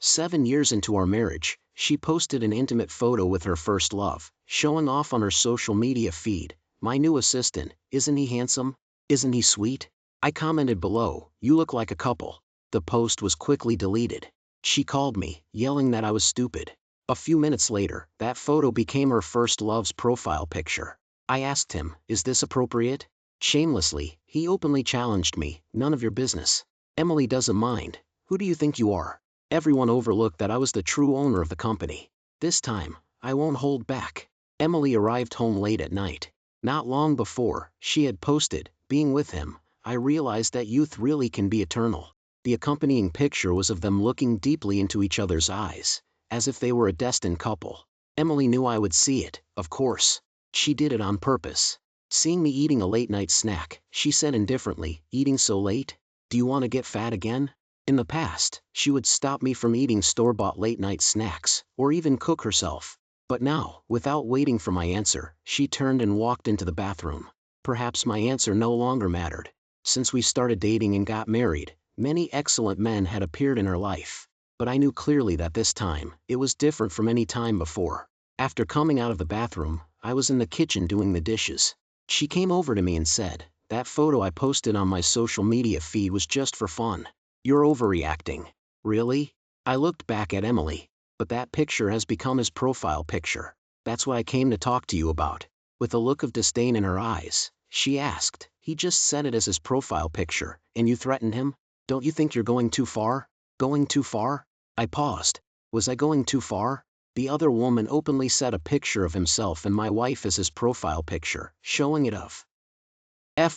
7 years into our marriage, she posted an intimate photo with her first love, showing off on her social media feed. "My new assistant, isn't he handsome? Isn't he sweet?" I commented below, "You look like a couple." The post was quickly deleted. She called me, yelling that I was stupid. A few minutes later, that photo became her first love's profile picture. I asked him, "Is this appropriate?" Shamelessly, he openly challenged me, "None of your business. Emily doesn't mind. Who do you think you are?" Everyone overlooked that I was the true owner of the company. This time, I won't hold back. Emily arrived home late at night. Not long before she had posted, being with him, I realized that youth really can be eternal. The accompanying picture was of them looking deeply into each other's eyes, as if they were a destined couple. Emily knew I would see it, of course. She did it on purpose. Seeing me eating a late-night snack, she said indifferently, "Eating so late? Do you want to get fat again?" In the past, she would stop me from eating store-bought late-night snacks, or even cook herself. But now, without waiting for my answer, she turned and walked into the bathroom. Perhaps my answer no longer mattered. Since we started dating and got married, many excellent men had appeared in her life. But I knew clearly that this time, it was different from any time before. After coming out of the bathroom, I was in the kitchen doing the dishes. She came over to me and said, "That photo I posted on my social media feed was just for fun. You're overreacting." "Really?" I looked back at Emily. "But that picture has become his profile picture. That's what I came to talk to you about." With a look of disdain in her eyes, she asked, "He just set it as his profile picture, and you threatened him? Don't you think you're going too far?" "Going too far?" I paused. Was I going too far? The other woman openly set a picture of himself and my wife as his profile picture, showing it off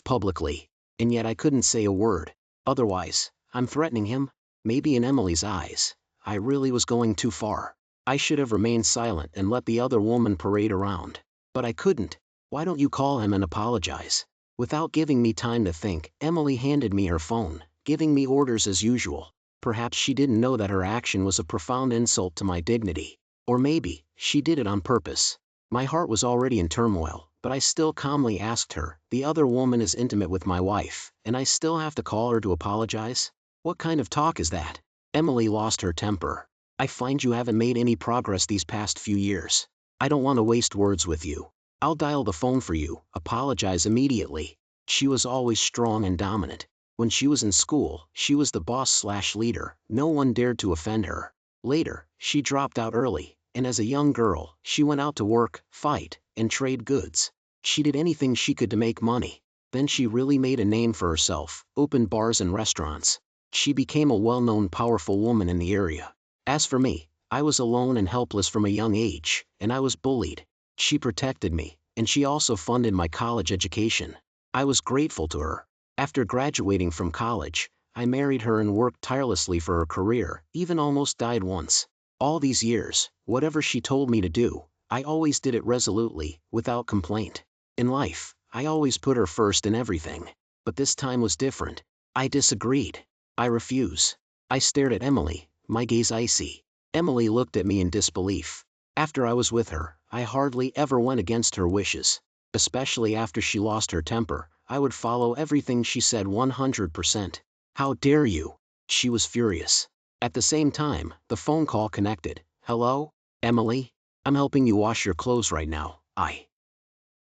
publicly. And yet I couldn't say a word. Otherwise, I'm threatening him? Maybe in Emily's eyes, I really was going too far. I should have remained silent and let the other woman parade around. But I couldn't. "Why don't you call him and apologize?" Without giving me time to think, Emily handed me her phone, giving me orders as usual. Perhaps she didn't know that her action was a profound insult to my dignity. Or maybe, she did it on purpose. My heart was already in turmoil, but I still calmly asked her, "The other woman is intimate with my wife, and I still have to call her to apologize? What kind of talk is that?" Emily lost her temper. "I find you haven't made any progress these past few years. I don't want to waste words with you. I'll dial the phone for you, apologize immediately." She was always strong and dominant. When she was in school, she was the boss/leader, no one dared to offend her. Later, she dropped out early, and as a young girl, she went out to work, fight, and trade goods. She did anything she could to make money. Then she really made a name for herself, opened bars and restaurants. She became a well-known powerful woman in the area. As for me, I was alone and helpless from a young age, and I was bullied. She protected me, and she also funded my college education. I was grateful to her. After graduating from college, I married her and worked tirelessly for her career, even almost died once. All these years, whatever she told me to do, I always did it resolutely, without complaint. In life, I always put her first in everything. But this time was different. I disagreed. "I refuse." I stared at Emily, my gaze icy. Emily looked at me in disbelief. After I was with her, I hardly ever went against her wishes. Especially after she lost her temper, I would follow everything she said 100%. "How dare you?" She was furious. At the same time, the phone call connected. "Hello? Emily? I'm helping you wash your clothes right now. I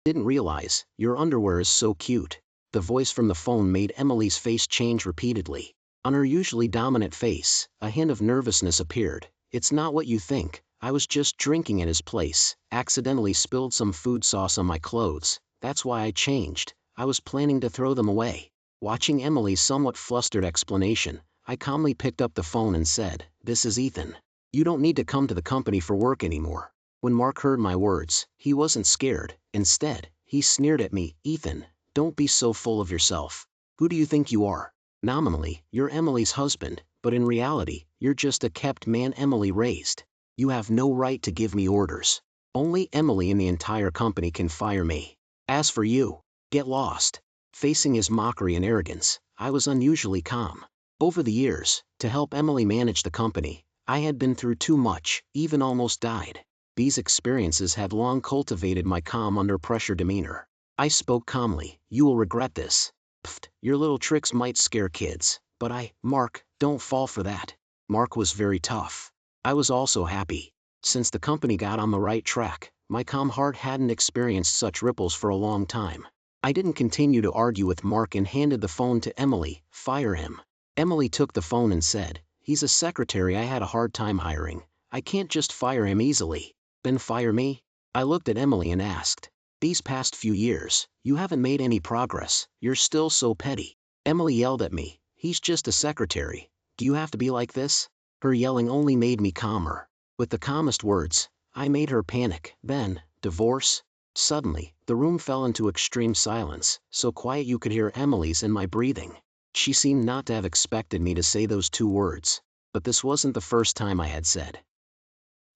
didn't realize, your underwear is so cute." The voice from the phone made Emily's face change repeatedly. On her usually dominant face, a hint of nervousness appeared. "It's not what you think. I was just drinking at his place, accidentally spilled some food sauce on my clothes. That's why I changed. I was planning to throw them away." Watching Emily's somewhat flustered explanation, I calmly picked up the phone and said, "This is Ethan. You don't need to come to the company for work anymore." When Mark heard my words, he wasn't scared. Instead, he sneered at me. "Ethan, don't be so full of yourself. Who do you think you are? Nominally, you're Emily's husband, but in reality, you're just a kept man Emily raised. You have no right to give me orders. Only Emily in the entire company can fire me. As for you, get lost." Facing his mockery and arrogance, I was unusually calm. Over the years, to help Emily manage the company, I had been through too much, even almost died. These experiences had long cultivated my calm under pressure demeanor. I spoke calmly. "You will regret this. Pfft, your little tricks might scare kids, but Mark, don't fall for that. Mark was very tough. I was also happy. Since the company got on the right track, my calm heart hadn't experienced such ripples for a long time. I didn't continue to argue with Mark and handed the phone to Emily. Fire him. Emily took the phone and said, he's a secretary I had a hard time hiring. I can't just fire him easily. Then fire me? I looked at Emily and asked, these past few years, you haven't made any progress, you're still so petty. Emily yelled at me, he's just a secretary. Do you have to be like this? Her yelling only made me calmer. With the calmest words, I made her panic. Then, divorce? Suddenly, the room fell into extreme silence, so quiet you could hear Emily's and my breathing. She seemed not to have expected me to say those two words. But this wasn't the first time I had said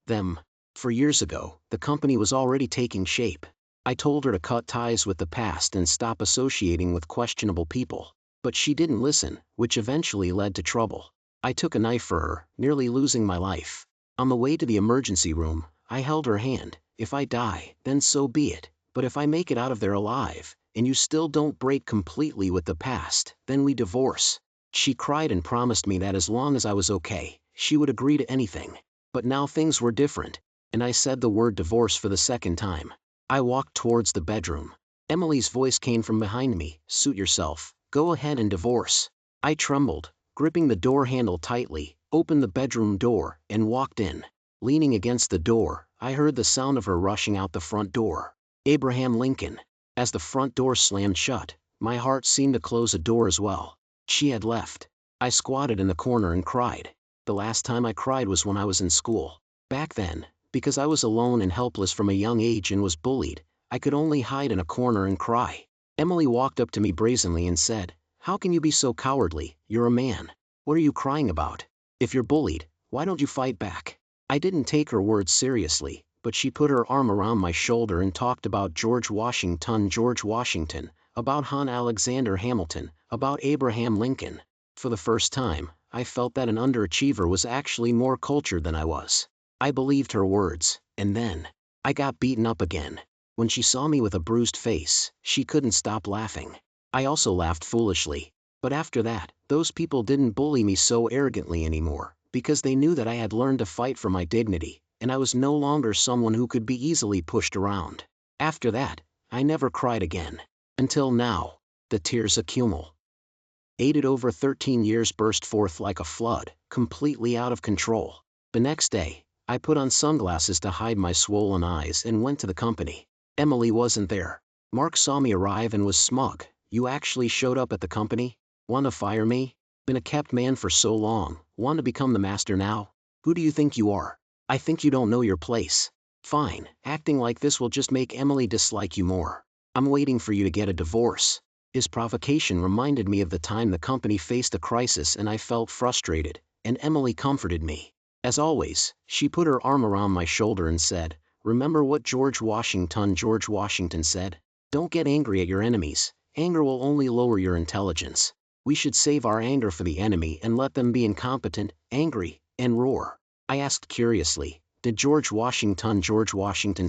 them. For years ago, the company was already taking shape. I told her to cut ties with the past and stop associating with questionable people. But she didn't listen, which eventually led to trouble. I took a knife for her, nearly losing my life. On the way to the emergency room, I held her hand. If I die, then so be it. But if I make it out of there alive, and you still don't break completely with the past, then we divorce. She cried and promised me that as long as I was okay, she would agree to anything. But now things were different, and I said the word divorce for the second time. I walked towards the bedroom. Emily's voice came from behind me, suit yourself, go ahead and divorce. I trembled, gripping the door handle tightly, opened the bedroom door, and walked in. Leaning against the door, I heard the sound of her rushing out the front door. Abraham Lincoln. As the front door slammed shut, my heart seemed to close a door as well. She had left. I squatted in the corner and cried. The last time I cried was when I was in school. Back then, because I was alone and helpless from a young age and was bullied, I could only hide in a corner and cry. Emily walked up to me brazenly and said, how can you be so cowardly? You're a man. What are you crying about? If you're bullied, why don't you fight back? I didn't take her words seriously, but she put her arm around my shoulder and talked about George Washington, about Han Alexander Hamilton, about Abraham Lincoln. For the first time, I felt that an underachiever was actually more cultured than I was. I believed her words, and then, I got beaten up again. When she saw me with a bruised face, she couldn't stop laughing. I also laughed foolishly. But after that, those people didn't bully me so arrogantly anymore, because they knew that I had learned to fight for my dignity, and I was no longer someone who could be easily pushed around. After that, I never cried again. Until now. The tears accumulated over 13 years burst forth like a flood, completely out of control. The next day, I put on sunglasses to hide my swollen eyes and went to the company. Emily wasn't there. Mark saw me arrive and was smug. You actually showed up at the company? Want to fire me? Been a kept man for so long, want to become the master now? Who do you think you are? I think you don't know your place. Fine, acting like this will just make Emily dislike you more. I'm waiting for you to get a divorce. His provocation reminded me of the time the company faced a crisis and I felt frustrated, and Emily comforted me. As always, she put her arm around my shoulder and said, remember what George Washington said? Don't get angry at your enemies. Anger will only lower your intelligence. We should save our anger for the enemy and let them be incompetent, angry, and roar. I asked curiously, did George Washington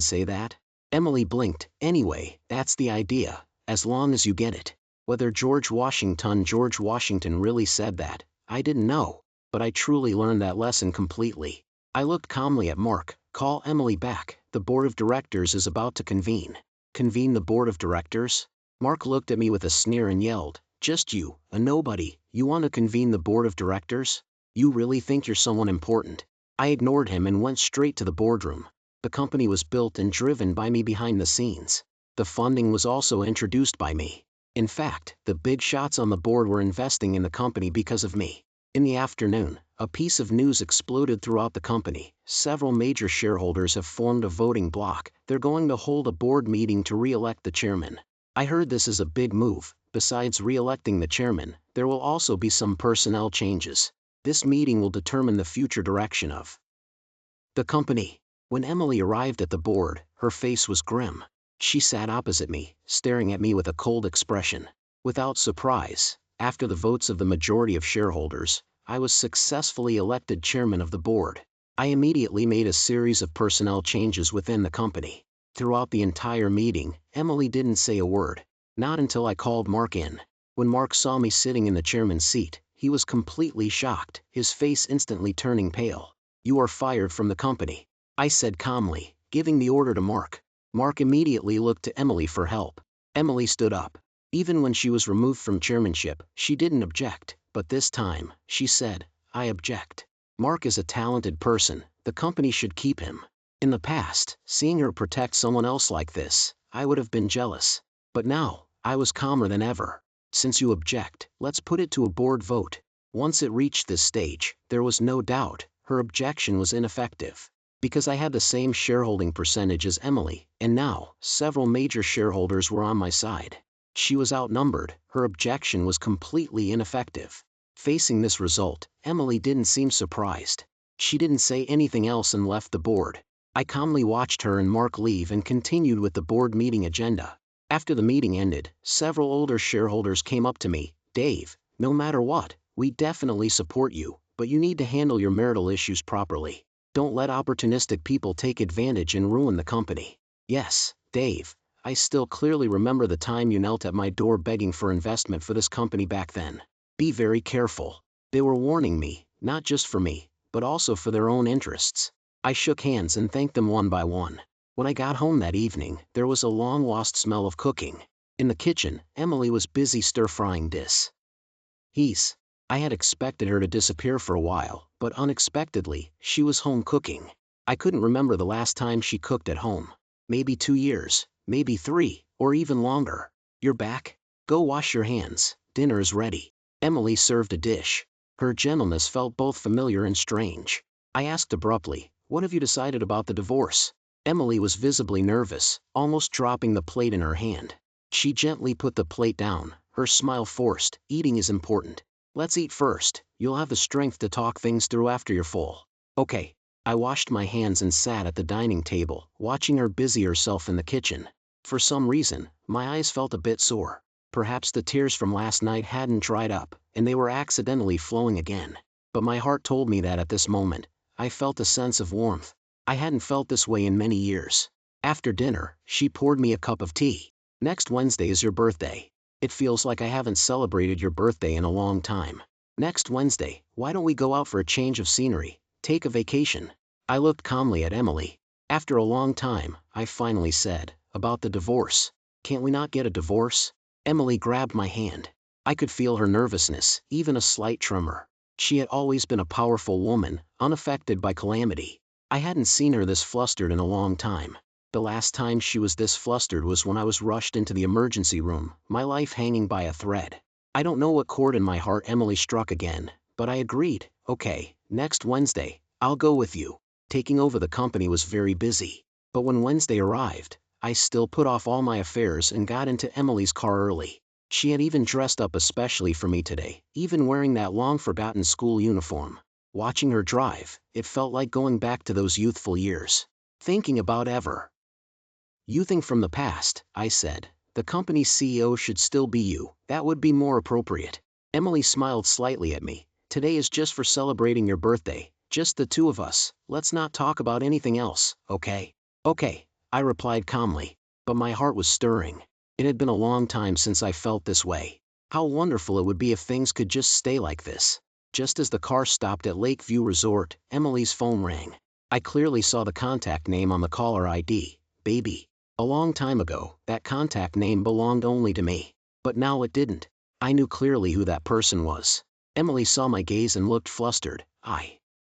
say that? Emily blinked. Anyway, that's the idea, as long as you get it. Whether George Washington really said that, I didn't know, but I truly learned that lesson completely. I looked calmly at Mark. Call Emily back, the board of directors is about to convene. Convene the board of directors? Mark looked at me with a sneer and yelled, just you, a nobody, you want to convene the board of directors? You really think you're someone important? I ignored him and went straight to the boardroom. The company was built and driven by me behind the scenes. The funding was also introduced by me. In fact, the big shots on the board were investing in the company because of me. In the afternoon, a piece of news exploded throughout the company. Several major shareholders have formed a voting bloc. They're going to hold a board meeting to re-elect the chairman. I heard this is a big move. Besides re-electing the chairman, there will also be some personnel changes. This meeting will determine the future direction of the company. When Emily arrived at the board, her face was grim. She sat opposite me, staring at me with a cold expression. Without surprise, after the votes of the majority of shareholders, I was successfully elected chairman of the board. I immediately made a series of personnel changes within the company. Throughout the entire meeting, Emily didn't say a word. Not until I called Mark in. When Mark saw me sitting in the chairman's seat, he was completely shocked, his face instantly turning pale. "You are fired from the company," I said calmly, giving the order to Mark. Mark immediately looked to Emily for help. Emily stood up. Even when she was removed from chairmanship, she didn't object, but this time, she said, "I object. Mark is a talented person, the company should keep him." In the past, seeing her protect someone else like this, I would have been jealous. But now, I was calmer than ever. "Since you object, let's put it to a board vote." Once it reached this stage, there was no doubt, her objection was ineffective. Because I had the same shareholding percentage as Emily, and now, several major shareholders were on my side. She was outnumbered, her objection was completely ineffective. Facing this result, Emily didn't seem surprised. She didn't say anything else and left the board. I calmly watched her and Mark leave and continued with the board meeting agenda. After the meeting ended, several older shareholders came up to me. "Dave, no matter what, we definitely support you, but you need to handle your marital issues properly. Don't let opportunistic people take advantage and ruin the company." Yes, Dave, I still clearly remember the time you knelt at my door begging for investment for this company back then. Be very careful. They were warning me, not just for me, but also for their own interests. I shook hands and thanked them one by one. When I got home that evening, there was a long-lost smell of cooking. In the kitchen, Emily was busy stir-frying he's. I had expected her to disappear for a while, but unexpectedly, she was home cooking. I couldn't remember the last time she cooked at home. Maybe 2 years, maybe 3, or even longer. "You're back? Go wash your hands, dinner is ready." Emily served a dish. Her gentleness felt both familiar and strange. I asked abruptly, "What have you decided about the divorce?" Emily was visibly nervous, almost dropping the plate in her hand. She gently put the plate down, her smile forced. "Eating is important. Let's eat first, you'll have the strength to talk things through after you're full." "Okay." I washed my hands and sat at the dining table, watching her busy herself in the kitchen. For some reason, my eyes felt a bit sore. Perhaps the tears from last night hadn't dried up, and they were accidentally flowing again. But my heart told me that at this moment, I felt a sense of warmth. I hadn't felt this way in many years. After dinner, she poured me a cup of tea. "Next Wednesday is your birthday. It feels like I haven't celebrated your birthday in a long time. Next Wednesday, why don't we go out for a change of scenery, take a vacation?" I looked calmly at Emily. After a long time, I finally said, "About the divorce. Can't we not get a divorce?" Emily grabbed my hand. I could feel her nervousness, even a slight tremor. She had always been a powerful woman, unaffected by calamity. I hadn't seen her this flustered in a long time. The last time she was this flustered was when I was rushed into the emergency room, my life hanging by a thread. I don't know what chord in my heart Emily struck again, but I agreed. "Okay, next Wednesday, I'll go with you." Taking over the company was very busy. But when Wednesday arrived, I still put off all my affairs and got into Emily's car early. She had even dressed up especially for me today, even wearing that long-forgotten school uniform. Watching her drive, it felt like going back to those youthful years. Thinking about youthing from the past, I said, "The company's CEO should still be you, that would be more appropriate." Emily smiled slightly at me. "Today is just for celebrating your birthday, just the two of us, let's not talk about anything else, okay?" "Okay," I replied calmly, but my heart was stirring. It had been a long time since I felt this way. How wonderful it would be if things could just stay like this. Just as the car stopped at Lakeview Resort, Emily's phone rang. I clearly saw the contact name on the caller ID, Baby. A long time ago, that contact name belonged only to me. But now it didn't. I knew clearly who that person was. Emily saw my gaze and looked flustered.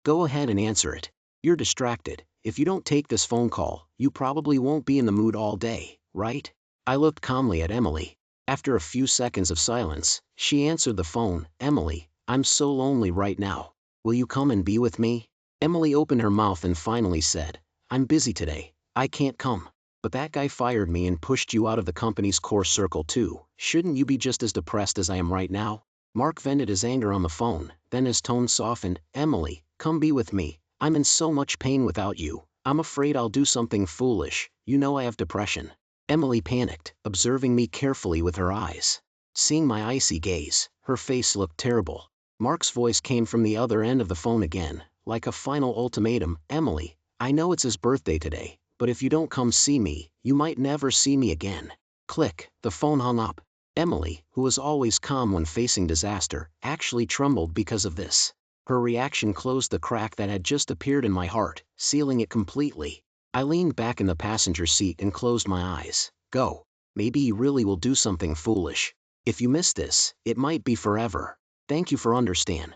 "Go ahead and answer it. You're distracted. If you don't take this phone call, you probably won't be in the mood all day, right?" I looked calmly at Emily. After a few seconds of silence, she answered the phone. "Emily, I'm so lonely right now. Will you come and be with me?" Emily opened her mouth and finally said, "I'm busy today, I can't come. But that guy fired me and pushed you out of the company's core circle too. Shouldn't you be just as depressed as I am right now?" Mark vented his anger on the phone, then his tone softened. "Emily, come be with me. I'm in so much pain without you. I'm afraid I'll do something foolish. You know I have depression." Emily panicked, observing me carefully with her eyes. Seeing my icy gaze, her face looked terrible. Mark's voice came from the other end of the phone again, like a final ultimatum. "Emily, I know it's his birthday today, but if you don't come see me, you might never see me again." Click, the phone hung up. Emily, who was always calm when facing disaster, actually trembled because of this. Her reaction closed the crack that had just appeared in my heart, sealing it completely. I leaned back in the passenger seat and closed my eyes. Go. Maybe you really will do something foolish. If you miss this, it might be forever. Thank you for understand.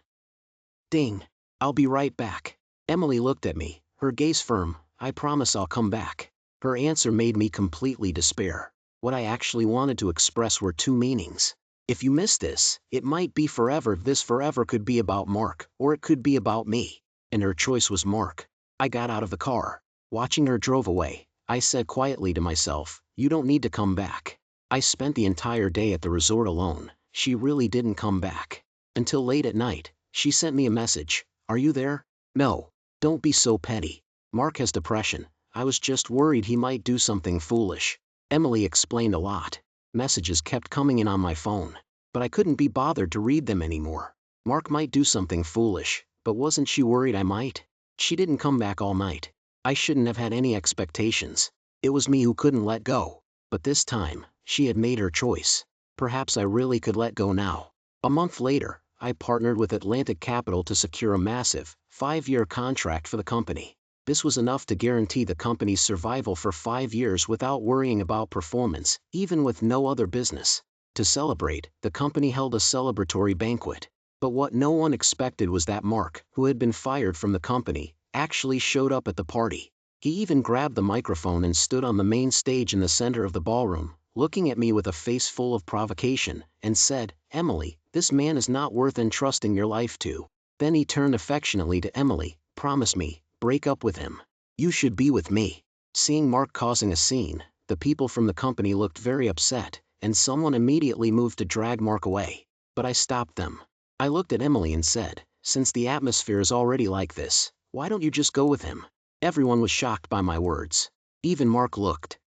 Ding. I'll be right back. Emily looked at me, her gaze firm. I promise I'll come back. Her answer made me completely despair. What I actually wanted to express were two meanings. If you miss this, it might be forever. This forever could be about Mark, or it could be about me. And her choice was Mark. I got out of the car. Watching her drove away, I said quietly to myself, you don't need to come back. I spent the entire day at the resort alone. She really didn't come back. Until late at night, she sent me a message. Are you there? No. Don't be so petty. Mark has depression. I was just worried he might do something foolish. Emily explained a lot. Messages kept coming in on my phone. But I couldn't be bothered to read them anymore. Mark might do something foolish, but wasn't she worried I might? She didn't come back all night. I shouldn't have had any expectations. It was me who couldn't let go. But this time, she had made her choice. Perhaps I really could let go now. A month later, I partnered with Atlantic Capital to secure a massive, 5-year contract for the company. This was enough to guarantee the company's survival for 5 years without worrying about performance, even with no other business. To celebrate, the company held a celebratory banquet. But what no one expected was that Mark, who had been fired from the company, actually showed up at the party. He even grabbed the microphone and stood on the main stage in the center of the ballroom, looking at me with a face full of provocation, and said, Emily, this man is not worth entrusting your life to. Then he turned affectionately to Emily, promise me, break up with him. You should be with me. Seeing Mark causing a scene, the people from the company looked very upset, and someone immediately moved to drag Mark away. But I stopped them. I looked at Emily and said, since the atmosphere is already like this, why don't you just go with him? Everyone was shocked by my words. Even Mark looked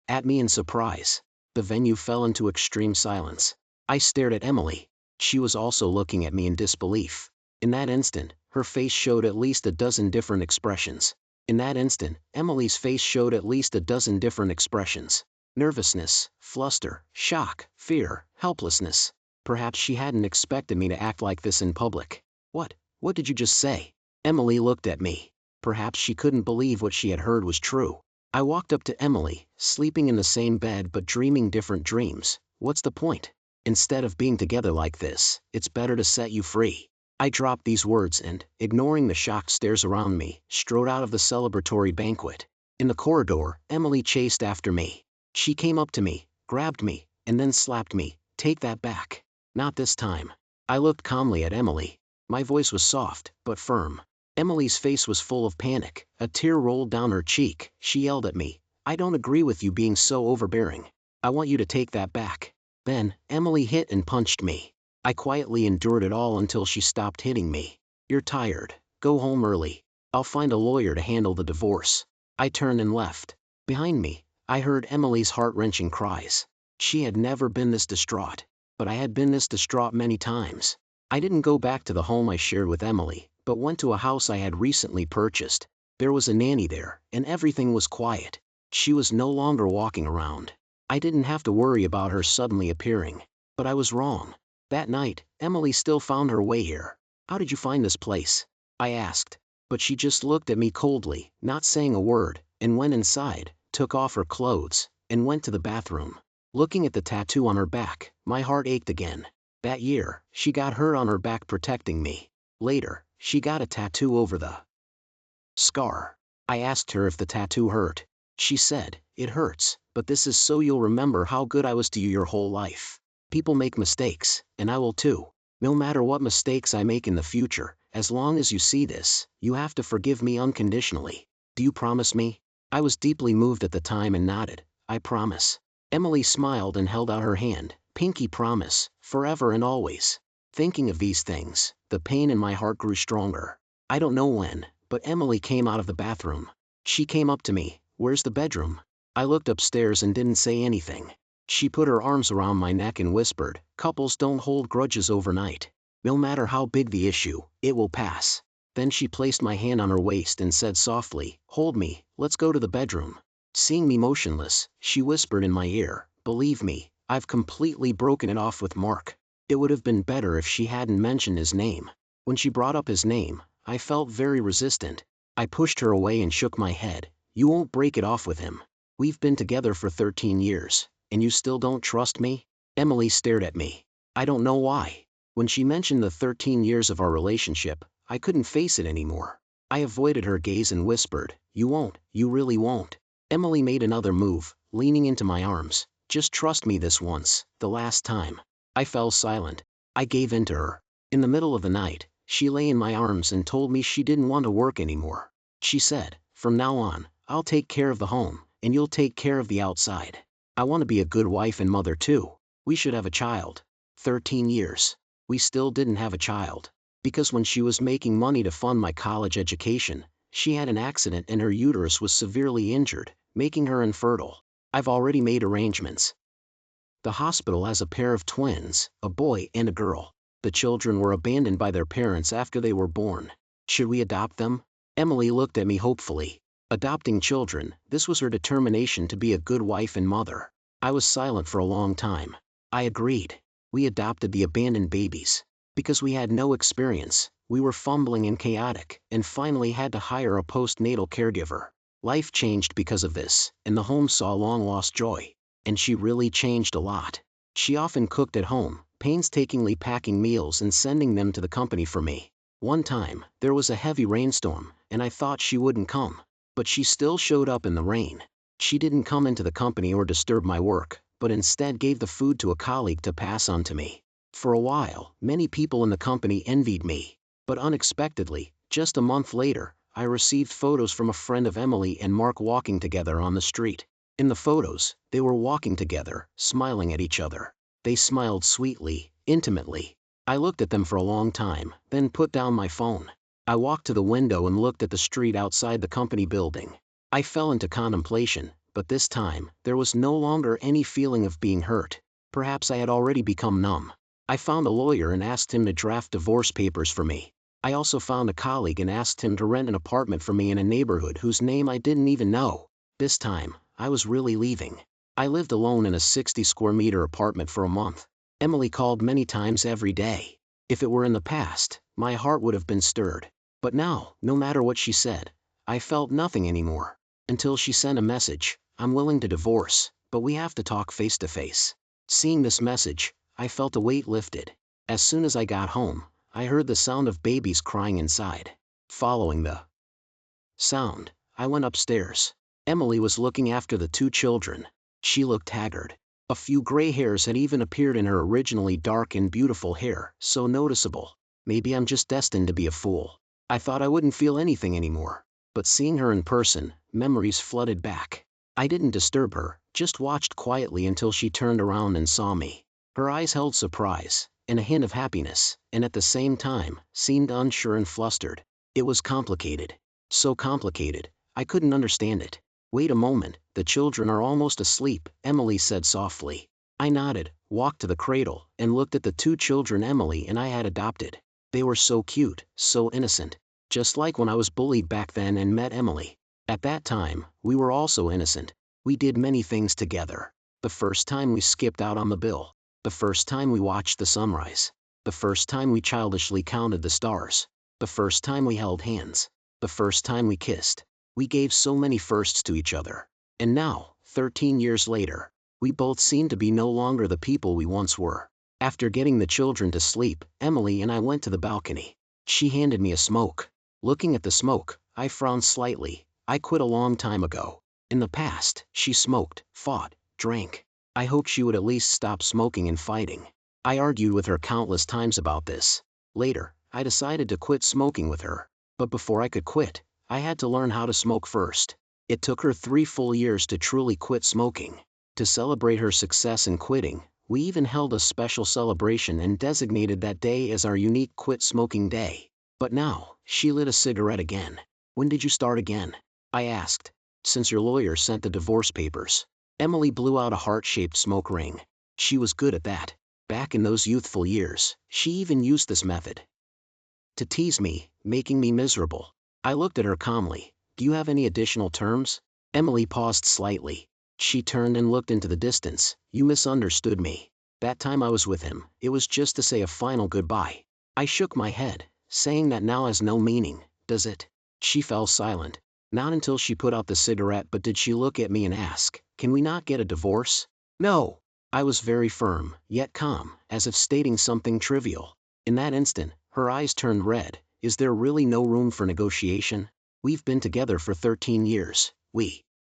at me in surprise. The venue fell into extreme silence. I stared at Emily. She was also looking at me in disbelief. In that instant, her face showed at least a dozen different expressions. In that instant, Emily's face showed at least a dozen different expressions. Nervousness, fluster, shock, fear, helplessness. Perhaps she hadn't expected me to act like this in public. What did you just say? Emily looked at me. Perhaps she couldn't believe what she had heard was true. I walked up to Emily, sleeping in the same bed but dreaming different dreams. What's the point? Instead of being together like this, it's better to set you free. I dropped these words and, ignoring the shocked stares around me, strode out of the celebratory banquet. In the corridor, Emily chased after me. She came up to me, grabbed me, and then slapped me. Take that back. Not this time. I looked calmly at Emily. My voice was soft, but firm. Emily's face was full of panic. A tear rolled down her cheek. She yelled at me. I don't agree with you being so overbearing. I want you to take that back. Then, Emily hit and punched me. I quietly endured it all until she stopped hitting me. You're tired. Go home early. I'll find a lawyer to handle the divorce. I turned and left. Behind me, I heard Emily's heart-wrenching cries. She had never been this distraught. But I had been this distraught many times. I didn't go back to the home I shared with Emily, but went to a house I had recently purchased. There was a nanny there, and everything was quiet. She was no longer walking around. I didn't have to worry about her suddenly appearing. But I was wrong. That night, Emily still found her way here. How did you find this place? I asked. But she just looked at me coldly, not saying a word, and went inside, took off her clothes, and went to the bathroom. Looking at the tattoo on her back, my heart ached again. That year, she got hurt on her back protecting me. Later, she got a tattoo over the scar. I asked her if the tattoo hurt. She said, it hurts, but this is so you'll remember how good I was to you your whole life. People make mistakes, and I will too. No matter what mistakes I make in the future, as long as you see this, you have to forgive me unconditionally. Do you promise me? I was deeply moved at the time and nodded. I promise. Emily smiled and held out her hand. Pinky promise, forever and always. Thinking of these things, the pain in my heart grew stronger. I don't know when, but Emily came out of the bathroom. She came up to me. Where's the bedroom? I looked upstairs and didn't say anything. She put her arms around my neck and whispered, couples don't hold grudges overnight. No matter how big the issue, it will pass. Then she placed my hand on her waist and said softly, hold me, let's go to the bedroom. Seeing me motionless, she whispered in my ear, believe me, I've completely broken it off with Mark. It would have been better if she hadn't mentioned his name. When she brought up his name, I felt very resistant. I pushed her away and shook my head. You won't break it off with him. We've been together for 13 years, and you still don't trust me? Emily stared at me. I don't know why. When she mentioned the 13 years of our relationship, I couldn't face it anymore. I avoided her gaze and whispered, you won't, you really won't. Emily made another move, leaning into my arms. Just trust me this once, the last time. I fell silent. I gave in to her. In the middle of the night, she lay in my arms and told me she didn't want to work anymore. She said, from now on, I'll take care of the home, and you'll take care of the outside. I want to be a good wife and mother too. We should have a child. 13 years. We still didn't have a child. Because when she was making money to fund my college education, she had an accident and her uterus was severely injured, making her infertile. I've already made arrangements. The hospital has a pair of twins, a boy and a girl. The children were abandoned by their parents after they were born. Should we adopt them? Emily looked at me hopefully. Adopting children, this was her determination to be a good wife and mother. I was silent for a long time. I agreed. We adopted the abandoned babies. Because we had no experience, we were fumbling and chaotic, and finally had to hire a postnatal caregiver. Life changed because of this, and the home saw long-lost joy. And she really changed a lot. She often cooked at home, painstakingly packing meals and sending them to the company for me. One time, there was a heavy rainstorm, and I thought she wouldn't come. But she still showed up in the rain. She didn't come into the company or disturb my work, but instead gave the food to a colleague to pass on to me. For a while, many people in the company envied me. But unexpectedly, just a month later, I received photos from a friend of Emily and Mark walking together on the street. In the photos, they were walking together, smiling at each other. They smiled sweetly, intimately. I looked at them for a long time, then put down my phone. I walked to the window and looked at the street outside the company building. I fell into contemplation, but this time, there was no longer any feeling of being hurt. Perhaps I had already become numb. I found a lawyer and asked him to draft divorce papers for me. I also found a colleague and asked him to rent an apartment for me in a neighborhood whose name I didn't even know. This time, I was really leaving. I lived alone in a 60-square-meter apartment for a month. Emily called many times every day. If it were in the past, my heart would have been stirred. But now, no matter what she said, I felt nothing anymore. Until she sent a message, I'm willing to divorce, but we have to talk face to face. Seeing this message, I felt a weight lifted. As soon as I got home, I heard the sound of babies crying inside. Following the sound, I went upstairs. Emily was looking after the two children. She looked haggard. A few gray hairs had even appeared in her originally dark and beautiful hair, so noticeable. Maybe I'm just destined to be a fool. I thought I wouldn't feel anything anymore. But seeing her in person, memories flooded back. I didn't disturb her, just watched quietly until she turned around and saw me. Her eyes held surprise, and a hint of happiness, and at the same time, seemed unsure and flustered. It was complicated. So complicated, I couldn't understand it. Wait a moment, the children are almost asleep, Emily said softly. I nodded, walked to the cradle, and looked at the two children Emily and I had adopted. They were so cute, so innocent. Just like when I was bullied back then and met Emily. At that time, we were also innocent. We did many things together. The first time we skipped out on the bill. The first time we watched the sunrise. The first time we childishly counted the stars. The first time we held hands. The first time we kissed. We gave so many firsts to each other. And now, 13 years later, we both seem to be no longer the people we once were. After getting the children to sleep, Emily and I went to the balcony. She handed me a smoke. Looking at the smoke, I frowned slightly. I quit a long time ago. In the past, she smoked, fought, drank. I hoped she would at least stop smoking and fighting. I argued with her countless times about this. Later, I decided to quit smoking with her. But before I could quit, I had to learn how to smoke first. It took her 3 full years to truly quit smoking. To celebrate her success in quitting, we even held a special celebration and designated that day as our unique quit smoking day. But now, she lit a cigarette again. When did you start again? I asked. Since your lawyer sent the divorce papers. Emily blew out a heart-shaped smoke ring. She was good at that. Back in those youthful years, she even used this method to tease me, making me miserable. I looked at her calmly. Do you have any additional terms? Emily paused slightly. She turned and looked into the distance. You misunderstood me. That time I was with him, it was just to say a final goodbye. I shook my head, saying that now has no meaning, does it? She fell silent. Not until she put out the cigarette, but did she look at me and ask, can we not get a divorce? No. I was very firm, yet calm, as if stating something trivial. In that instant, her eyes turned red. Is there really no room for negotiation? We've been together for 13 years.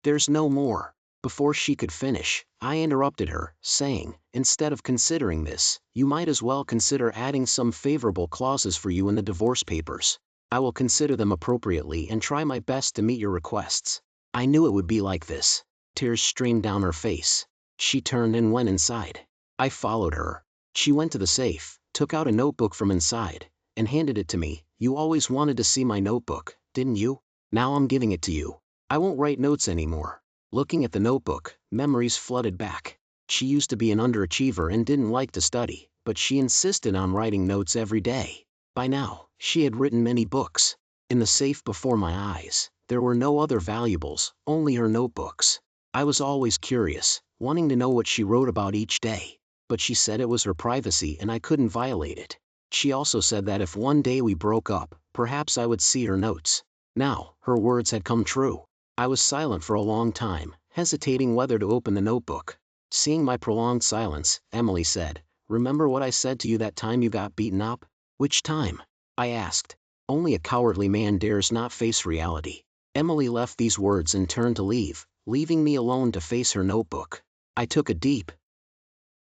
There's no more. Before she could finish, I interrupted her, saying, instead of considering this, you might as well consider adding some favorable clauses for you in the divorce papers. I will consider them appropriately and try my best to meet your requests. I knew it would be like this. Tears streamed down her face. She turned and went inside. I followed her. She went to the safe, took out a notebook from inside, and handed it to me. You always wanted to see my notebook, didn't you? Now I'm giving it to you. I won't write notes anymore. Looking at the notebook, memories flooded back. She used to be an underachiever and didn't like to study, but she insisted on writing notes every day. By now, she had written many books. In the safe before my eyes, there were no other valuables, only her notebooks. I was always curious, wanting to know what she wrote about each day. But she said it was her privacy and I couldn't violate it. She also said that if one day we broke up, perhaps I would see her notes. Now, her words had come true. I was silent for a long time, hesitating whether to open the notebook. Seeing my prolonged silence, Emily said, remember what I said to you that time you got beaten up? Which time? I asked. Only a cowardly man dares not face reality. Emily left these words and turned to leave, leaving me alone to face her notebook. I took a deep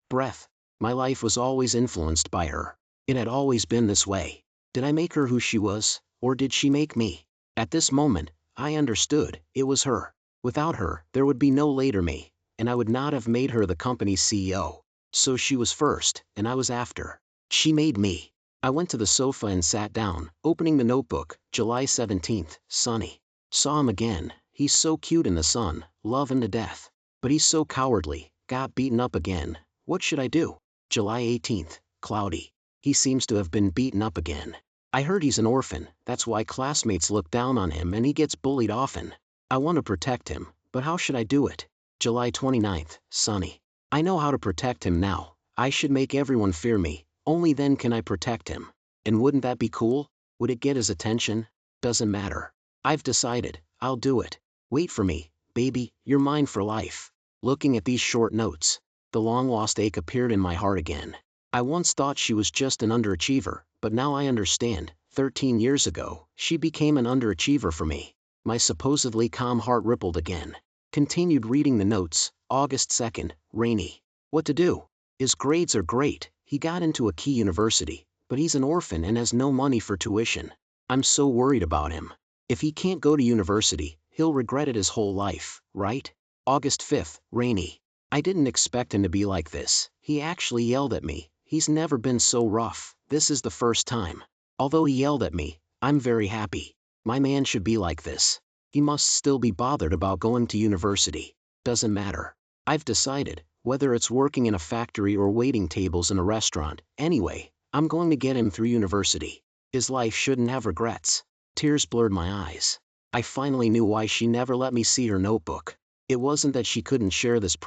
breath. My life was always influenced by her. It had always been this way. Did I make her who she was, or did she make me? At this moment, I understood, it was her. Without her, there would be no later me, and I would not have made her the company's CEO. So she was first, and I was after. She made me. I went to the sofa and sat down, opening the notebook. July 17th, sunny. Saw him again. He's so cute in the sun, love him to death. But he's so cowardly, got beaten up again. What should I do? July 18th, cloudy. He seems to have been beaten up again. I heard he's an orphan, that's why classmates look down on him and he gets bullied often. I want to protect him, but how should I do it? July 29th, sunny. I know how to protect him now. I should make everyone fear me, only then can I protect him. And wouldn't that be cool? Would it get his attention? Doesn't matter. I've decided, I'll do it. Wait for me, baby, you're mine for life. Looking at these short notes, the long-lost ache appeared in my heart again. I once thought she was just an underachiever, but now I understand. 13 years ago, she became an underachiever for me. My supposedly calm heart rippled again. Continued reading the notes. August 2nd, rainy. What to do? His grades are great, he got into a key university, but he's an orphan and has no money for tuition. I'm so worried about him. If he can't go to university, he'll regret it his whole life, right? August 5th, rainy. I didn't expect him to be like this. He actually yelled at me. He's never been so rough. This is the first time. Although he yelled at me, I'm very happy. My man should be like this. He must still be bothered about going to university. Doesn't matter. I've decided, whether it's working in a factory or waiting tables in a restaurant, anyway, I'm going to get him through university. His life shouldn't have regrets. Tears blurred my eyes. I finally knew why she never let me see her notebook. It wasn't that she couldn't share this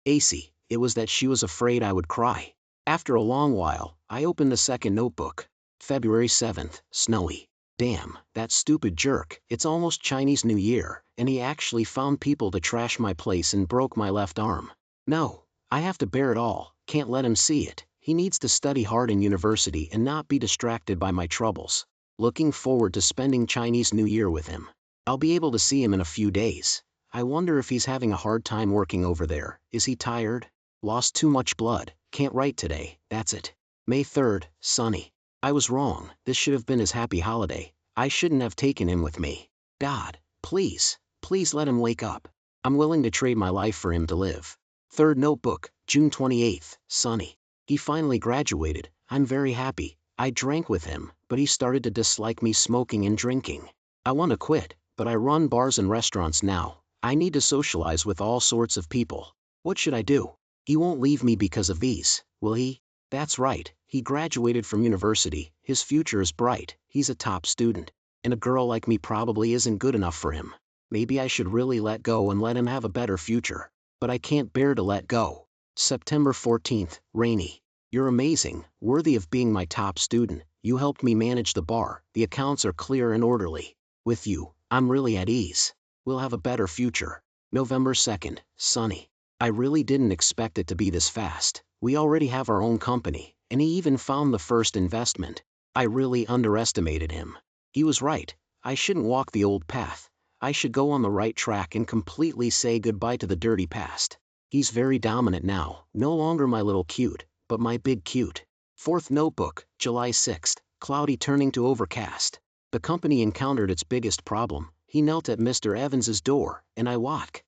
AC, it was that she was afraid I would cry. After a long while, I opened the second notebook. February 7th, snowy. Damn, that stupid jerk, it's almost Chinese New Year, and he actually found people to trash my place and broke my left arm. No, I have to bear it all, can't let him see it. He needs to study hard in university and not be distracted by my troubles. Looking forward to spending Chinese New Year with him. I'll be able to see him in a few days. I wonder if he's having a hard time working over there. Is he tired? Lost too much blood, can't write today, that's it. May 3rd, sunny. I was wrong, this should have been his happy holiday. I shouldn't have taken him with me. God, please, please let him wake up. I'm willing to trade my life for him to live. Third notebook, June 28th, sunny. He finally graduated, I'm very happy. I drank with him, but he started to dislike me smoking and drinking. I want to quit, but I run bars and restaurants now. I need to socialize with all sorts of people. What should I do? He won't leave me because of these, will he? That's right, he graduated from university, his future is bright, he's a top student. And a girl like me probably isn't good enough for him. Maybe I should really let go and let him have a better future. But I can't bear to let go. September 14th, rainy. You're amazing, worthy of being my top student. You helped me manage the bar, the accounts are clear and orderly. With you, I'm really at ease. We'll have a better future. November 2nd, sunny. I really didn't expect it to be this fast. We already have our own company, and he even found the first investment. I really underestimated him. He was right. I shouldn't walk the old path. I should go on the right track and completely say goodbye to the dirty past. He's very dominant now, no longer my little cute, but my big cute. Fourth notebook, July 6th, cloudy turning to overcast. The company encountered its biggest problem. He knelt at Mr. Evans's door, and I walk.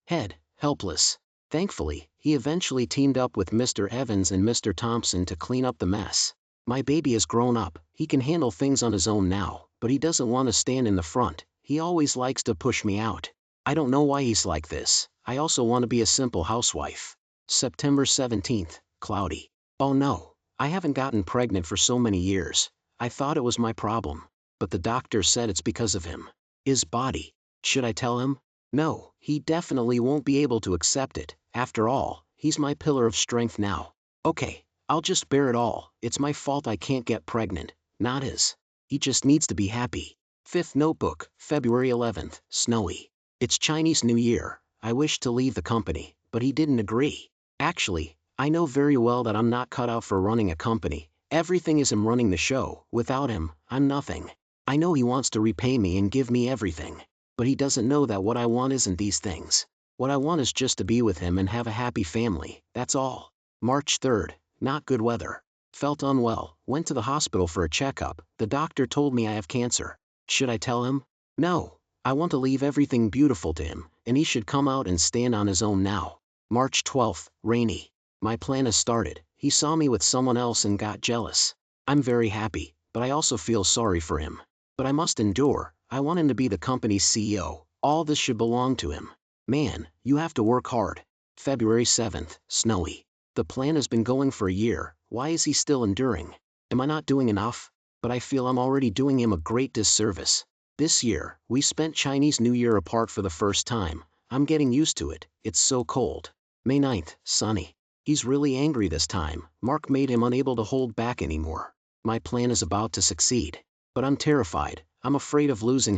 Head, helpless. Thankfully, he eventually teamed up with Mr. Evans and Mr. Thompson to clean up the mess. My baby has grown up, he can handle things on his own now, but he doesn't want to stand in the front, he always likes to push me out. I don't know why he's like this. I also want to be a simple housewife. September 17th, cloudy. Oh no, I haven't gotten pregnant for so many years. I thought it was my problem. But the doctor said it's because of him. His body. Should I tell him? No, he definitely won't be able to accept it. After all, he's my pillar of strength now. Okay, I'll just bear it all. It's my fault I can't get pregnant, not his. He just needs to be happy. Fifth notebook, February 11th, snowy. It's Chinese New Year. I wished to leave the company, but he didn't agree. Actually, I know very well that I'm not cut out for running a company. Everything is him running the show. Without him, I'm nothing. I know he wants to repay me and give me everything. But he doesn't know that what I want isn't these things. What I want is just to be with him and have a happy family, that's all. March 3rd, not good weather. Felt unwell, went to the hospital for a checkup. The doctor told me I have cancer. Should I tell him? No. I want to leave everything beautiful to him, and he should come out and stand on his own now. March 12th, rainy. My plan has started. He saw me with someone else and got jealous. I'm very happy, but I also feel sorry for him. But I must endure. I want him to be the company's CEO. All this should belong to him. Man, you have to work hard. February 7th, snowy. The plan has been going for a year. Why is he still enduring? Am I not doing enough? But I feel I'm already doing him a great disservice. This year, we spent Chinese New Year apart for the first time. I'm getting used to it. It's so cold. May 9th, sunny. He's really angry this time. Mark made him unable to hold back anymore. My plan is about to succeed. But I'm terrified. I'm afraid of losing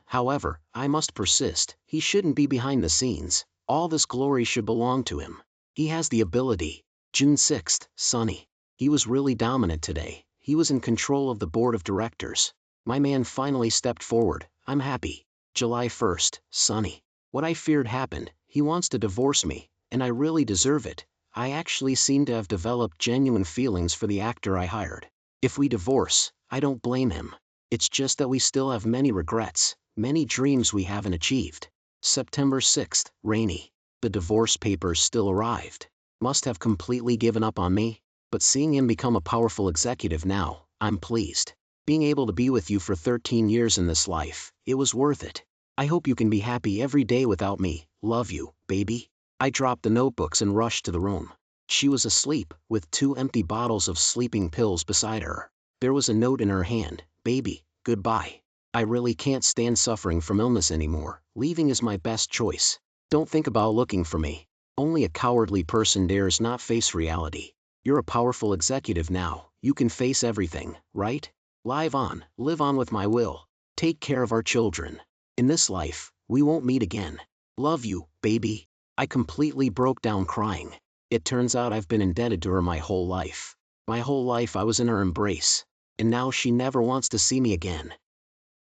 however, I must persist. He shouldn't be behind the scenes. All this glory should belong to him. He has the ability. June 6th, sunny. He was really dominant today. He was in control of the board of directors. My man finally stepped forward. I'm happy. July 1st, sunny. What I feared happened. He wants to divorce me, and I really deserve it. I actually seem to have developed genuine feelings for the actor I hired. If we divorce, I don't blame him. It's just that we still have many regrets, many dreams we haven't achieved. September 6th, rainy. The divorce papers still arrived. Must have completely given up on me, but seeing him become a powerful executive now, I'm pleased. Being able to be with you for 13 years in this life, it was worth it. I hope you can be happy every day without me. Love you, baby. I dropped the notebooks and rushed to the room. She was asleep, with 2 empty bottles of sleeping pills beside her. There was a note in her hand. Baby, goodbye. I really can't stand suffering from illness anymore. Leaving is my best choice. Don't think about looking for me. Only a cowardly person dares not face reality. You're a powerful executive now. You can face everything, right? Live on, live on with my will. Take care of our children. In this life, we won't meet again. Love you, baby. I completely broke down crying. It turns out I've been indebted to her my whole life. My whole life I was in her embrace. And now she never wants to see me again.